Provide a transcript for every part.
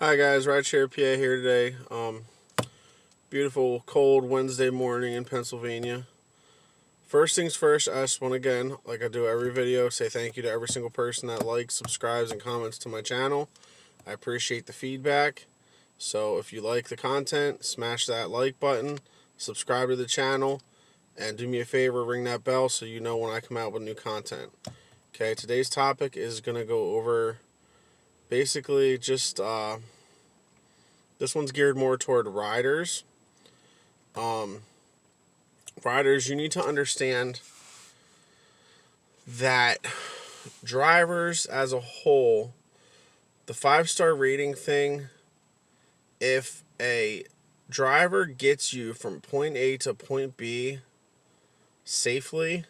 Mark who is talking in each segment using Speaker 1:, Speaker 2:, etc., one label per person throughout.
Speaker 1: Hi guys, Rideshare PA here today. Beautiful cold Wednesday morning in Pennsylvania. First things first, I just want to again, like I do every video, say thank you to every single person that likes, subscribes, and comments to my channel. I appreciate the feedback. So if you like the content, smash that like button, subscribe to the channel, and do me a favor, ring that bell so you know when I come out with new content. Okay, today's topic is going to go over basically just this one's geared more toward riders. Riders, you need to understand that drivers as a whole, the 5-star rating thing, if a driver gets you from point A to point B safely,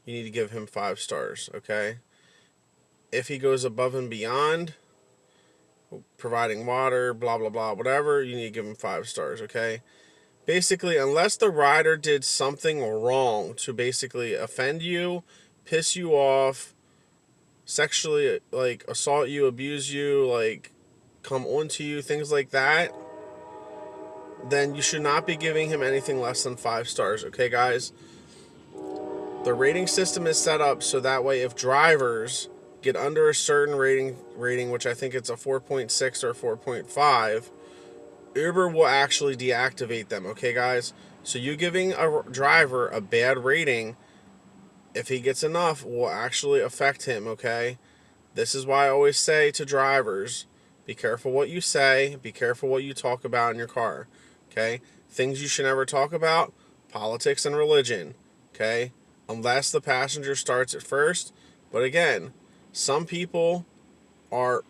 Speaker 1: you need to give him 5 stars, okay? If he goes above and beyond, providing water, blah, blah, blah, whatever, you need to give him 5 stars, okay? Basically, unless the rider did something wrong to basically offend you, piss you off, sexually, like, assault you, abuse you, like, come onto you, things like that, then you should not be giving him anything less than 5 stars, okay, guys? The rating system is set up so that way if drivers get under a certain rating, which I think it's a 4.6 or 4.5, Uber will actually deactivate them, okay, guys? So you giving a driver a bad rating, if he gets enough, will actually affect him, okay? This is why I always say to drivers, be careful what you say, be careful what you talk about in your car, okay? Things you should never talk about, politics and religion, okay? Unless the passenger starts it first. But again, some people are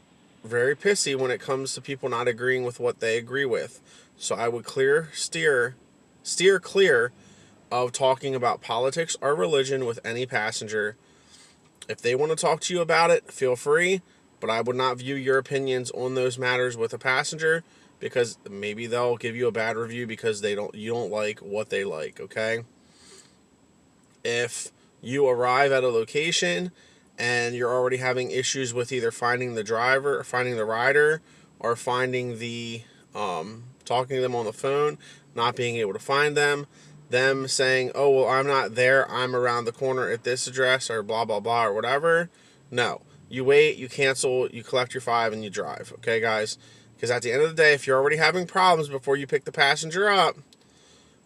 Speaker 1: very pissy when it comes to people not agreeing with what they agree with. So I would steer clear of talking about politics or religion with any passenger. If they want to talk to you about it, feel free, but I would not view your opinions on those matters with a passenger because maybe they'll give you a bad review because you don't like what they like, okay? If you arrive at a location and you're already having issues with either finding the driver or finding the rider or finding the talking to them on the phone, not being able to find them saying, oh, well, I'm not there, I'm around the corner at this address or blah, blah, blah, or whatever. No. You wait, you cancel, you collect your 5, and you drive. Okay, guys? Because at the end of the day, if you're already having problems before you pick the passenger up,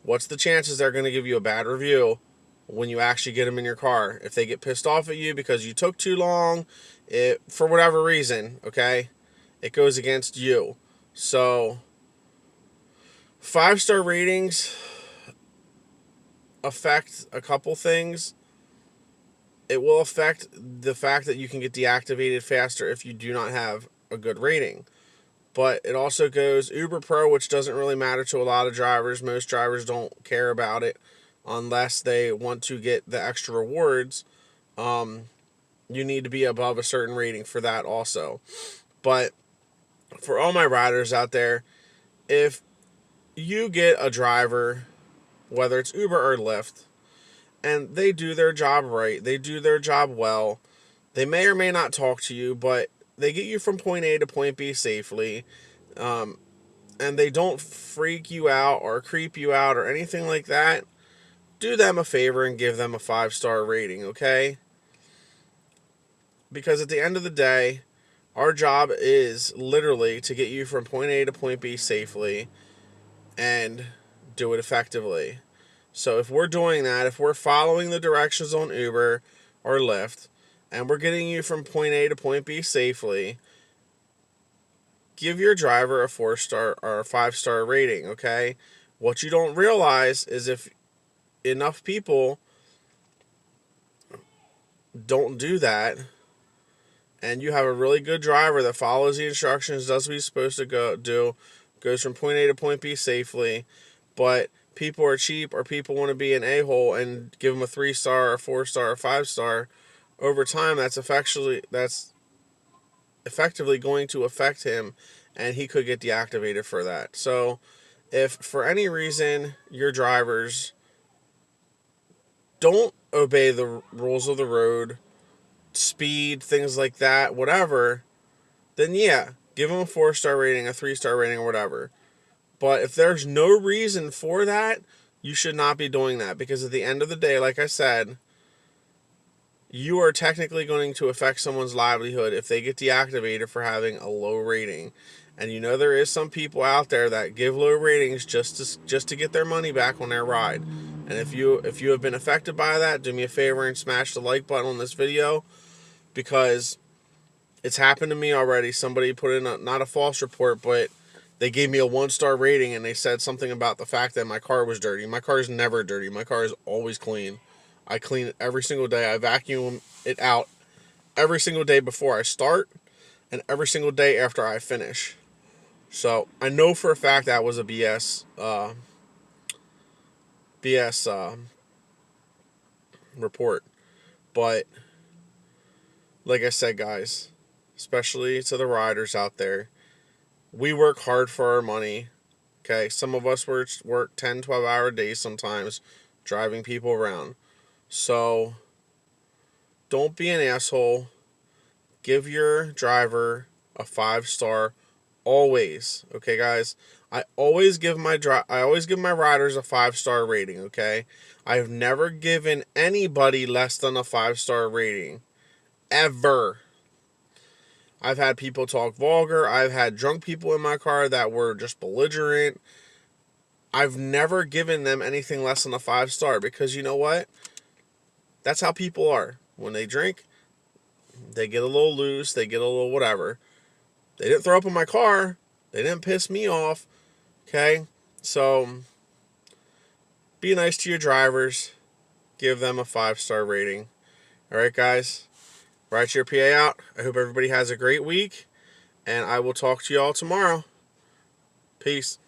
Speaker 1: what's the chances they're going to give you a bad review when you actually get them in your car? If they get pissed off at you because you took too long, for whatever reason, okay, it goes against you. So 5-star ratings affect a couple things. It will affect the fact that you can get deactivated faster if you do not have a good rating. But it also goes Uber Pro, which doesn't really matter to a lot of drivers. Most drivers don't care about it unless they want to get the extra rewards. You need to be above a certain rating for that also. But for all my riders out there, if you get a driver, whether it's Uber or Lyft, and they do their job right, they do their job well, they may or may not talk to you, but they get you from point A to point B safely, and they don't freak you out or creep you out or anything like that, do them a favor and give them a 5-star rating, okay? Because at the end of the day, our job is literally to get you from point A to point B safely and do it effectively. So if we're doing that, if we're following the directions on Uber or Lyft, and we're getting you from point A to point B safely, give your driver a 4-star or a 5-star rating, okay? What you don't realize is if enough people don't do that, and you have a really good driver that follows the instructions, does what he's supposed to do, goes from point A to point B safely, but people are cheap or people want to be an a-hole and give them a 3-star or 4-star or 5-star, over time that's effectively going to affect him and he could get deactivated for that. So if for any reason your drivers don't obey the rules of the road, speed, things like that, whatever, then yeah, give them a 4-star rating, a 3-star rating, or whatever. But if there's no reason for that, you should not be doing that, because at the end of the day, like I said, you are technically going to affect someone's livelihood if they get deactivated for having a low rating. And you know there is some people out there that give low ratings just to get their money back on their ride. And if you have been affected by that, do me a favor and smash the like button on this video, because it's happened to me already. Somebody put in not a false report, but they gave me a 1-star rating, and they said something about the fact that my car was dirty. My car is never dirty. My car is always clean. I clean it every single day. I vacuum it out every single day before I start and every single day after I finish. So I know for a fact that was a BS report. But like I said, guys, especially to the riders out there, we work hard for our money. Okay, some of us work 10, 12-hour days sometimes driving people around. So don't be an asshole. Give your driver a 5-star always. Okay, guys? I always give my riders a 5-star rating, okay? I've never given anybody less than a 5-star rating. Ever. I've had people talk vulgar. I've had drunk people in my car that were just belligerent. I've never given them anything less than a 5-star, because you know what? That's how people are. When they drink, they get a little loose, they get a little whatever. They didn't throw up in my car. They didn't piss me off. Okay? So, be nice to your drivers. Give them a 5-star rating. Alright, guys? Rideshare PA out. I hope everybody has a great week, and I will talk to you all tomorrow. Peace.